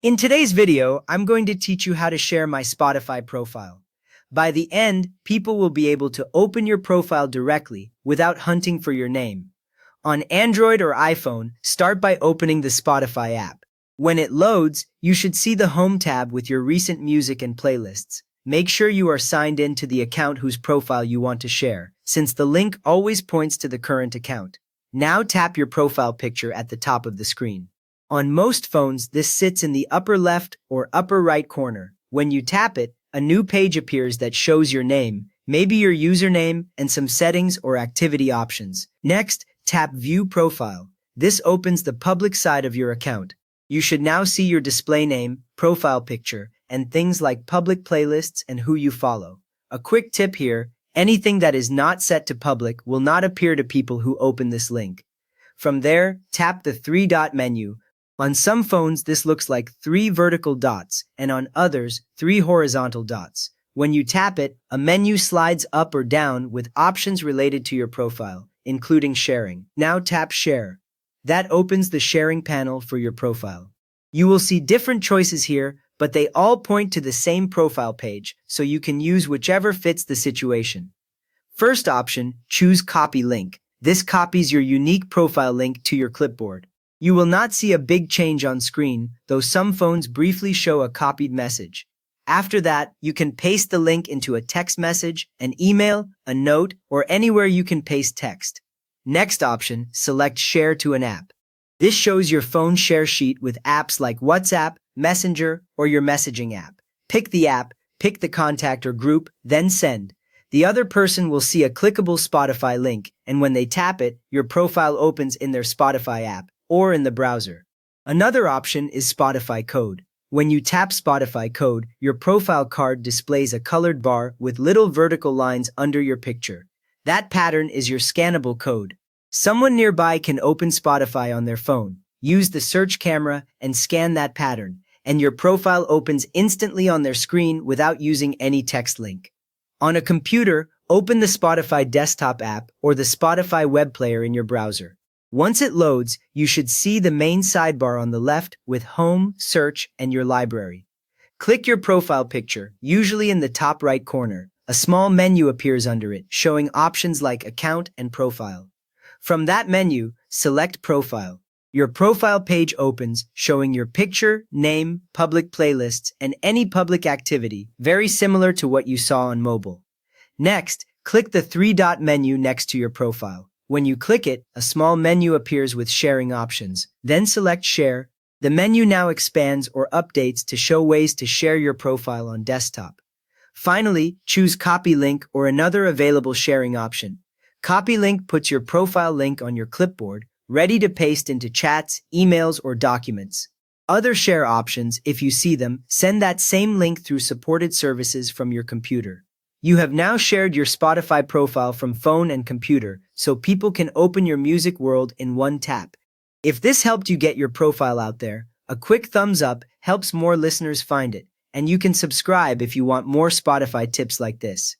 In today's video, I'm going to teach you how to share my Spotify profile. By the end, people will be able to open your profile directly without hunting for your name. On Android or iPhone, start by opening the Spotify app. When it loads, you should see the Home tab with your recent music and playlists. Make sure you are signed in to the account whose profile you want to share, since the link always points to the current account. Now tap your profile picture at the top of the screen. On most phones, this sits in the upper left or upper right corner. When you tap it, a new page appears that shows your name, maybe your username, and some settings or activity options. Next, tap View Profile. This opens the public side of your account. You should now see your display name, profile picture, and things like public playlists and who you follow. A quick tip here, anything that is not set to public will not appear to people who open this link. From there, tap the three-dot menu. On some phones, this looks like 3 vertical dots, and on others, 3 horizontal dots. When you tap it, a menu slides up or down with options related to your profile, including sharing. Now tap Share. That opens the sharing panel for your profile. You will see different choices here, but they all point to the same profile page, so you can use whichever fits the situation. First option, choose Copy Link. This copies your unique profile link to your clipboard. You will not see a big change on screen, though some phones briefly show a copied message. After that, you can paste the link into a text message, an email, a note, or anywhere you can paste text. Next option, select Share to an app. This shows your phone share sheet with apps like WhatsApp, Messenger, or your messaging app. Pick the app, pick the contact or group, then send. The other person will see a clickable Spotify link, and when they tap it, your profile opens in their Spotify app or in the browser. Another option is Spotify Code. When you tap Spotify Code, your profile card displays a colored bar with little vertical lines under your picture. That pattern is your scannable code. Someone nearby can open Spotify on their phone, use the search camera, and scan that pattern, and your profile opens instantly on their screen without using any text link. On a computer, open the Spotify desktop app or the Spotify web player in your browser. Once it loads, you should see the main sidebar on the left with Home, Search, and your library. Click your profile picture, usually in the top right corner. A small menu appears under it, showing options like Account and Profile. From that menu, select Profile. Your profile page opens, showing your picture, name, public playlists, and any public activity, very similar to what you saw on mobile. Next, click the three-dot menu next to your profile. When you click it, a small menu appears with sharing options. Then select Share. The menu now expands or updates to show ways to share your profile on desktop. Finally, choose Copy Link or another available sharing option. Copy Link puts your profile link on your clipboard, ready to paste into chats, emails, or documents. Other share options, if you see them, send that same link through supported services from your computer. You have now shared your Spotify profile from phone and computer, so people can open your music world in one tap. If this helped you get your profile out there, a quick thumbs up helps more listeners find it, and you can subscribe if you want more Spotify tips like this.